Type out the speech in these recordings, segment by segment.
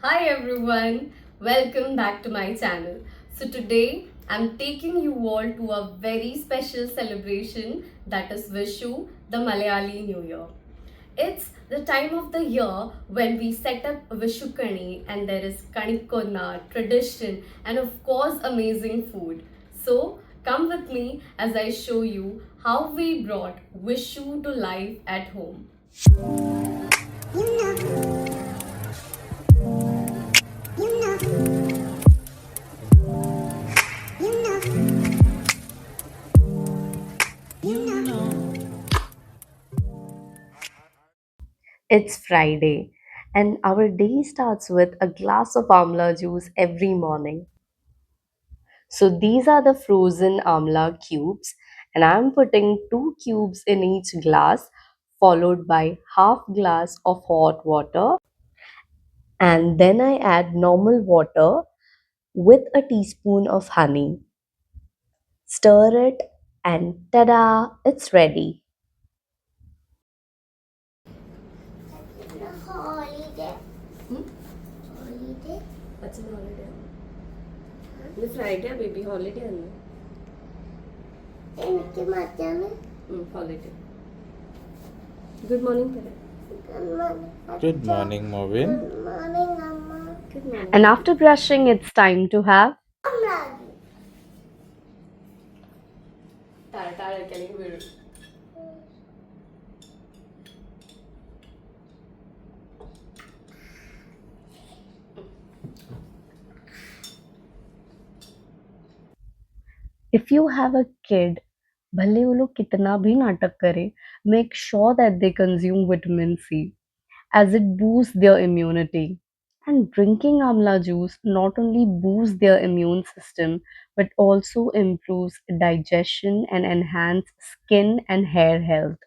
Hi everyone, welcome back to my channel. So today I'm taking you all to a very special celebration, that is Vishu, the Malayali New Year. It's the time of the year when we set up Vishu Kani and there is Kanikonna, tradition and of course amazing food. So come with me as I show you how we brought Vishu to life at home. It's Friday, and our day starts with a glass of Amla juice every morning. So, these are the frozen Amla cubes, and I'm putting two cubes in each glass, followed by half glass of hot water, and then I add normal water with a teaspoon of honey. Stir it, and tada, it's ready. Holiday. Hmm? Holiday. What's an holiday? It's Friday, baby. Holiday. എനിക്ക് മറ്റാണ് Holiday. Good morning, parent. Good morning, Marvin. Good morning, Amma. Good morning. And after brushing, it's time to have. Amla. If you have a kid, भले वो लोग कितना भी नाटक करे, make sure that they consume vitamin C as it boosts their immunity. And drinking amla juice not only boosts their immune system but also improves digestion and enhance skin and hair health.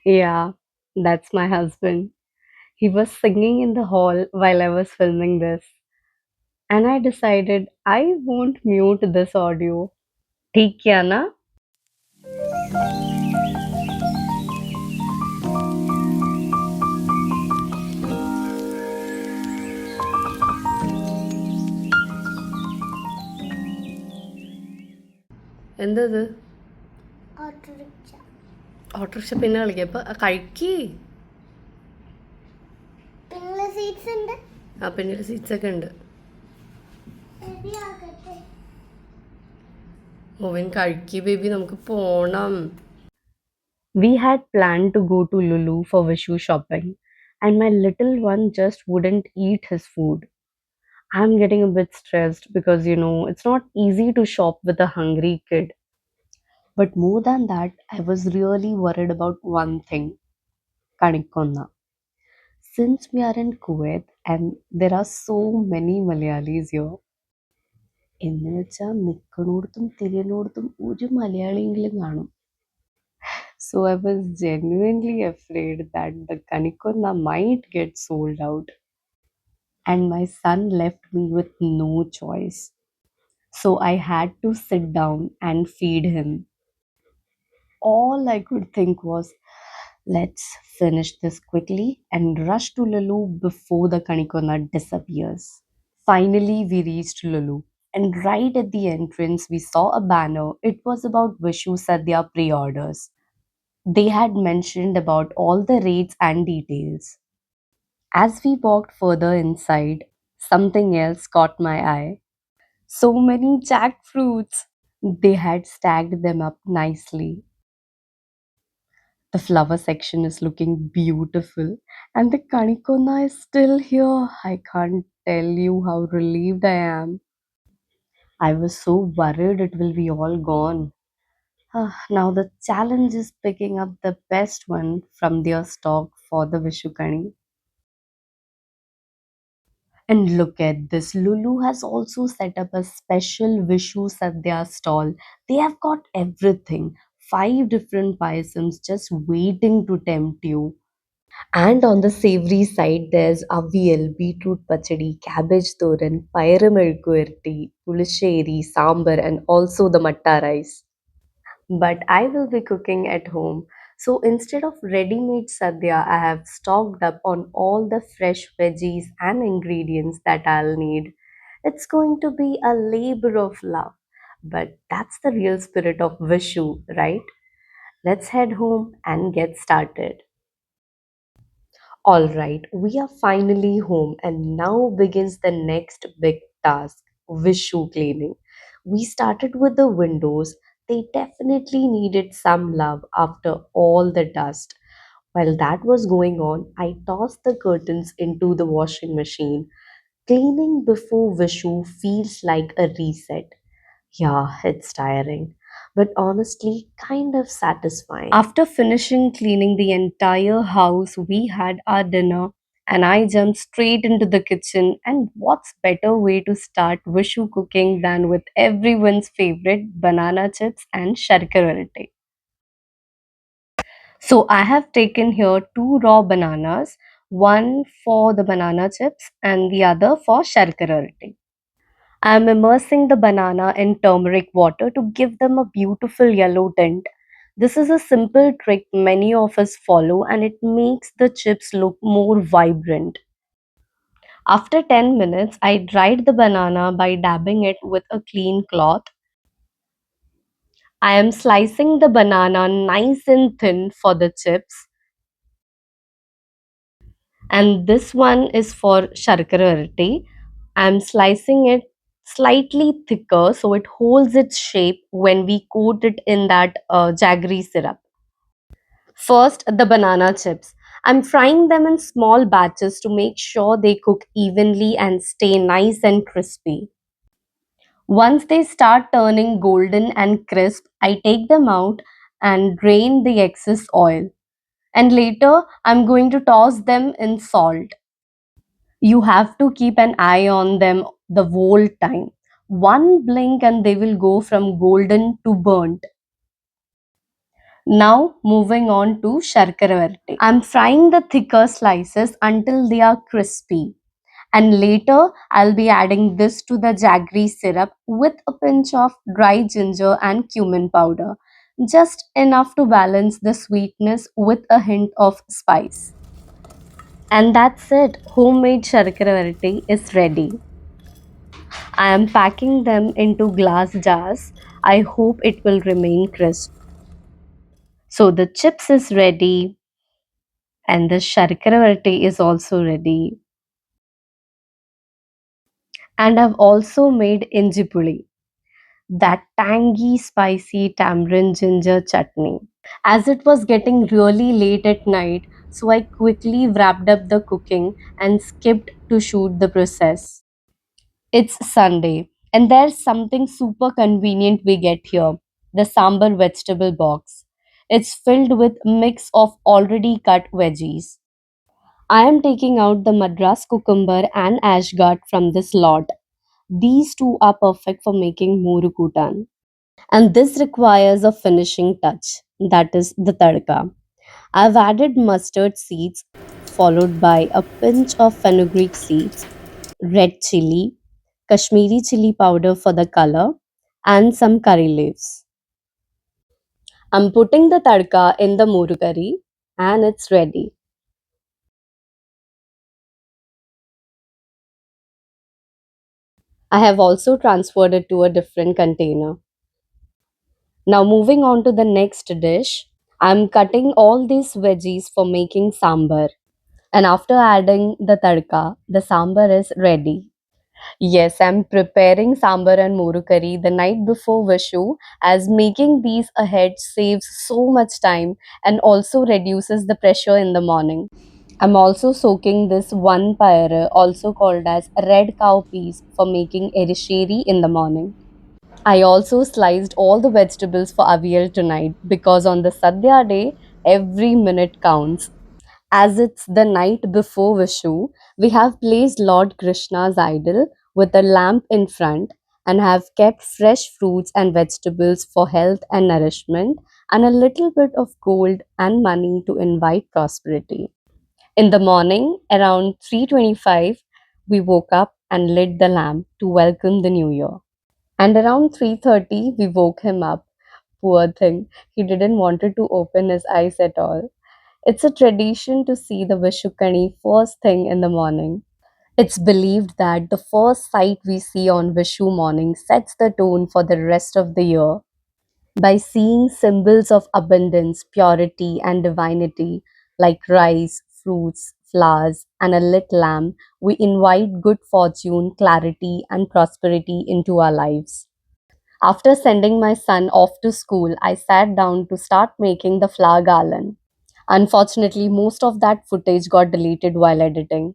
Yeah, that's my husband. He was singing in the hall while I was filming this, and I decided I won't mute this audio. ठीक किया ना? എന്തത്? Autorickshaw. Autorickshaw പിന്നെ കളിക്കപ്പോ കഴിക്കി. പിന്നെ seats ഉണ്ട്. ആ പിന്നിൽ seats ഒക്കെ ഉണ്ട്. ശരിയാകട്ടെ. ഓവൻ കഴിക്കി ബേബി, നമുക്ക് പോണം. We had planned to go to Lulu for Vishu shopping, and my little one just wouldn't eat his food. I'm getting a bit stressed because it's not easy to shop with a hungry kid. But more than that, I was really worried about one thing, Kanikonna. Since we are in Kuwait and there are so many Malayalis here, എന്ന് വെച്ചാൽ നിൽക്കണോടത്തും തിരിയണോടത്തും ഒരു മലയാളിയെങ്കിലും കാണും. So I was genuinely afraid that the Kanikonna might get sold out. And my son left me with no choice. So I had to sit down and feed him. All I could think was, let's finish this quickly and rush to Lulu before the Kanikonna disappears. Finally, we reached Lulu. And right at the entrance, we saw a banner. It was about Vishu Sadhya pre orders. They had mentioned about all the rates and details. As we walked further inside, something else caught my eye. So many jackfruits! They had stacked them up nicely. The flower section is looking beautiful, and the Kanikona is still here. I can't tell you how relieved I am. I was so worried it will be all gone. Now the challenge is picking up the best one from their stock for the Vishu Kani. And look at this. Lulu has also set up a special Vishu Sadhya stall. They have got everything: 5 different payasams just waiting to tempt you. And on the savory side, there's Aviyal, Beetroot Pachadi, cabbage thoran, Payaramelkuirti, Pulisheri, Sambar, and also the Matta rice. But I will be cooking at home. So instead of ready made sadhya, I have stocked up on all the fresh veggies and ingredients that I'll need. It's going to be a labor of love. But that's the real spirit of Vishu, right? Let's head home and get started. All right, we are finally home, and now begins the next big task, Vishu cleaning. We started with the windows. They definitely needed some love after all the dust. While that was going on, I tossed the curtains into the washing machine. Cleaning before Vishu feels like a reset. Yeah, it's tiring, but honestly, kind of satisfying. After finishing cleaning the entire house, we had our dinner, and I jumped straight into the kitchen. And what's better way to start Vishu cooking than with everyone's favorite banana chips and sharkarate? So I have taken here two raw bananas, one for the banana chips and the other for sharkarate. I am immersing the banana in turmeric water to give them a beautiful yellow tint. This is a simple trick many of us follow and it makes the chips look more vibrant. After 10 minutes, I dried the banana by dabbing it with a clean cloth. I am slicing the banana nice and thin for the chips, and this one is for sharkarate. I'm slicing it slightly thicker so it holds its shape when we coat it in that jaggery syrup. First, the banana chips. I'm frying them in small batches to make sure they cook evenly and stay nice and crispy. Once they start turning golden and crisp, I take them out and drain the excess oil. And later, I'm going to toss them in salt. You have to keep an eye on them the whole time. One blink and they will go from golden to burnt. Now moving on to sharkarverte. I'm frying the thicker slices until they are crispy. And later I'll be adding this to the jaggery syrup with a pinch of dry ginger and cumin powder. Just enough to balance the sweetness with a hint of spice. And that's it. Homemade sharkarverte is ready. I am packing them into glass jars. I hope it will remain crisp. So the chips is ready and the sharkara is also ready. And I've also made injipuli, that tangy, spicy tamarind ginger chutney. As it was getting really late at night, so I quickly wrapped up the cooking and skipped to shoot the process. It's Sunday, and there's something super convenient we get here, the Sambar Vegetable Box. It's filled with mix of already cut veggies. I am taking out the Madras cucumber and ashgard from this lot. These two are perfect for making murukutan. And this requires a finishing touch, that is the tadka. I've added mustard seeds followed by a pinch of fenugreek seeds, red chili, Kashmiri chili powder for the color, and some curry leaves. I'm putting the tadka in the muru curry and it's ready. I have also transferred it to a different container. Now, moving on to the next dish, I'm cutting all these veggies for making sambar. And after adding the tadka, the sambar is ready. Yes, I'm preparing sambar and moru curry the night before Vishu, as making these ahead saves so much time and also reduces the pressure in the morning. I'm also soaking this one pyre, also called as red cow peas, for making erisheri in the morning. I also sliced all the vegetables for Aviyal tonight because on the Sadhya day, every minute counts. As it's the night before Vishu, we have placed Lord Krishna's idol with a lamp in front and have kept fresh fruits and vegetables for health and nourishment. and a little bit of gold and money to invite prosperity. In the morning, around 3:25, we woke up and lit the lamp to welcome the new year. And around 3:30, we woke him up. Poor thing, he didn't wanted to open his eyes at all. It's a tradition to see the Vishu Kani first thing in the morning. It's believed that the first sight we see on Vishu morning sets the tone for the rest of the year. By seeing symbols of abundance, purity, and divinity like rice, fruits, flowers, and a lit lamp, we invite good fortune, clarity, and prosperity into our lives. After sending my son off to school, I sat down to start making the flower garland. Unfortunately, most of that footage got deleted while editing.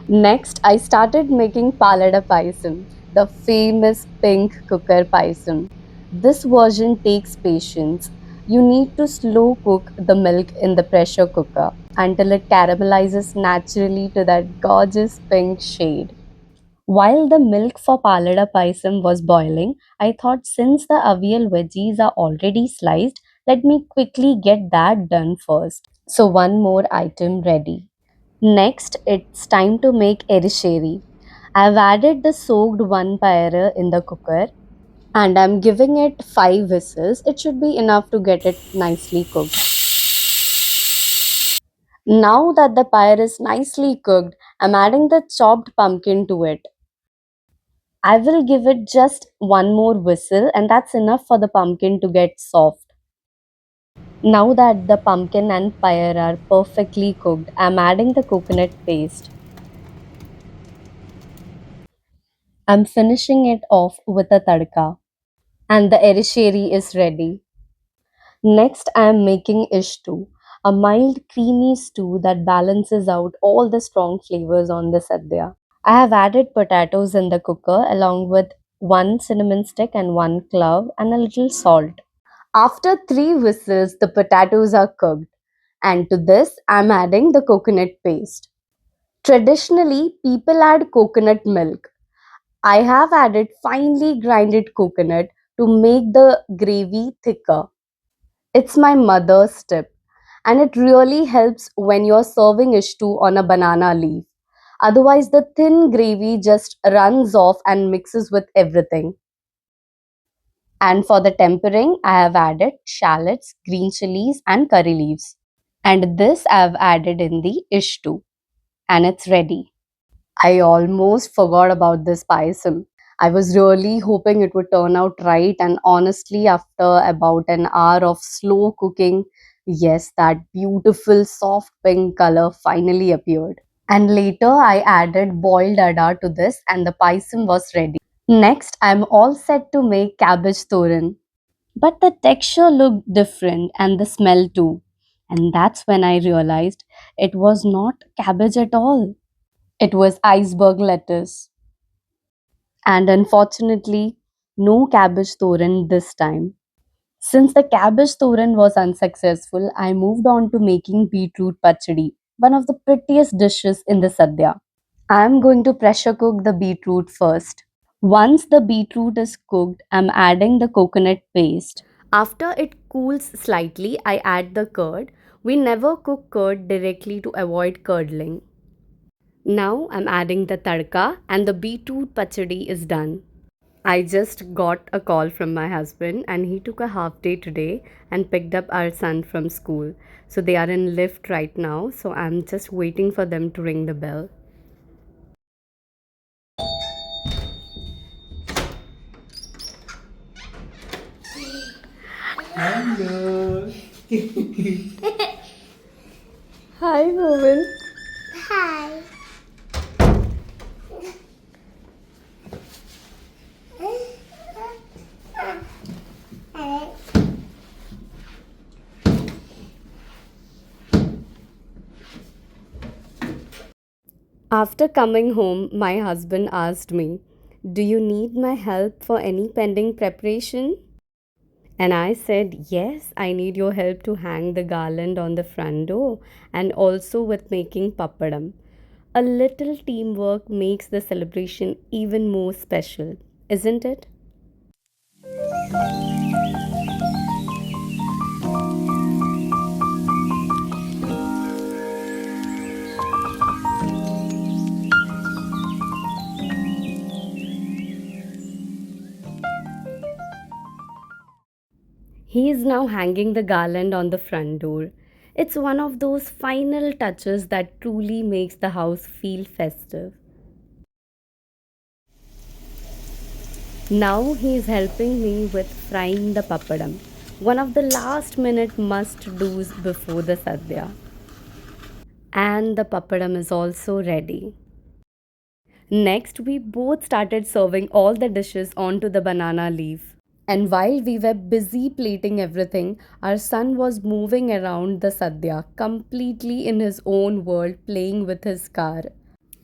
Next, I started making Palada Payasam, the famous pink cooker payasam. This version takes patience. You need to slow cook the milk in the pressure cooker until it caramelizes naturally to that gorgeous pink shade. While the milk for Palada Payasam was boiling, I thought since the Aviyal veggies are already sliced, let me quickly get that done first. So, one more item ready. Next, it's time to make erisheri. I've added the soaked one pyre in the cooker and I'm giving it 5 whistles. It should be enough to get it nicely cooked. Now that the pyre is nicely cooked, I'm adding the chopped pumpkin to it. I will give it just one more whistle and that's enough for the pumpkin to get soft. Now that the pumpkin and pyre are perfectly cooked, I'm adding the coconut paste. I'm finishing it off with a tadka. And the erisheri is ready. Next, I am making ish stew, a mild, creamy stew that balances out all the strong flavors on the sadhya. I have added potatoes in the cooker along with one cinnamon stick and one clove and a little salt. After 3 whistles, the potatoes are cooked, and to this, I am adding the coconut paste. Traditionally, people add coconut milk. I have added finely grinded coconut to make the gravy thicker. It's my mother's tip, and it really helps when you're serving ishtu on a banana leaf. Otherwise, the thin gravy just runs off and mixes with everything. And for the tempering, I have added shallots, green chilies, and curry leaves. And this I have added in the ishtu, and it's ready. I almost forgot about this payasam. I was really hoping it would turn out right, and honestly, after about an hour of slow cooking, yes, that beautiful soft pink color finally appeared. And later, I added boiled ada to this, and the payasam was ready. Next, I'm all set to make cabbage thoran. But the texture looked different and the smell too. And that's when I realized it was not cabbage at all. It was iceberg lettuce. And unfortunately, no cabbage thoran this time. Since the cabbage thoran was unsuccessful, I moved on to making beetroot pachadi, one of the prettiest dishes in the sadhya. I am going to pressure cook the beetroot first. Once the beetroot is cooked, I'm adding the coconut paste. After it cools slightly, I add the curd. We never cook curd directly to avoid curdling. Now I'm adding the tadka and the beetroot pachadi is done. I just got a call from my husband and he took a half day today and picked up our son from school. So they are in lift right now, so I'm just waiting for them to ring the bell. Hello. Hi, Movin. Hi. After coming home, my husband asked me, "Do you need my help for any pending preparation?" And I said, "Yes, I need your help to hang the garland on the front door and also with making papadam." A little teamwork makes the celebration even more special, isn't it? He is now hanging the garland on the front door. It's one of those final touches that truly makes the house feel festive. Now he is helping me with frying the papadam, one of the last minute must do's before the sadhya. And the papadam is also ready. Next, we both started serving all the dishes onto the banana leaf. And while we were busy plating everything, our son was moving around the sadhya, completely in his own world, playing with his car.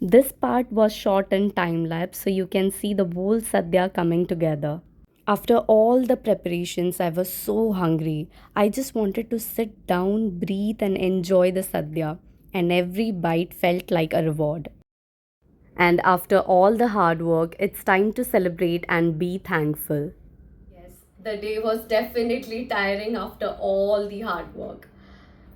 This part was short and time lapse, so you can see the whole sadhya coming together. After all the preparations, I was so hungry. I just wanted to sit down, breathe, and enjoy the sadhya, and every bite felt like a reward. And after all the hard work, it's time to celebrate and be thankful. Yes, the day was definitely tiring after all the hard work.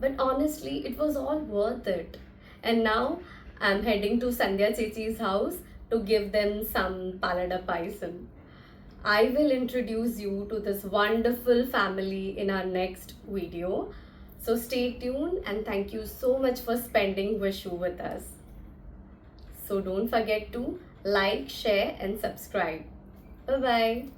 But honestly, it was all worth it. And now I'm heading to Sandhya Chechi's house to give them some Palada Payasam. I will introduce you to this wonderful family in our next video. So stay tuned and thank you so much for spending Vishu with us. So don't forget to like, share, and subscribe. Bye bye.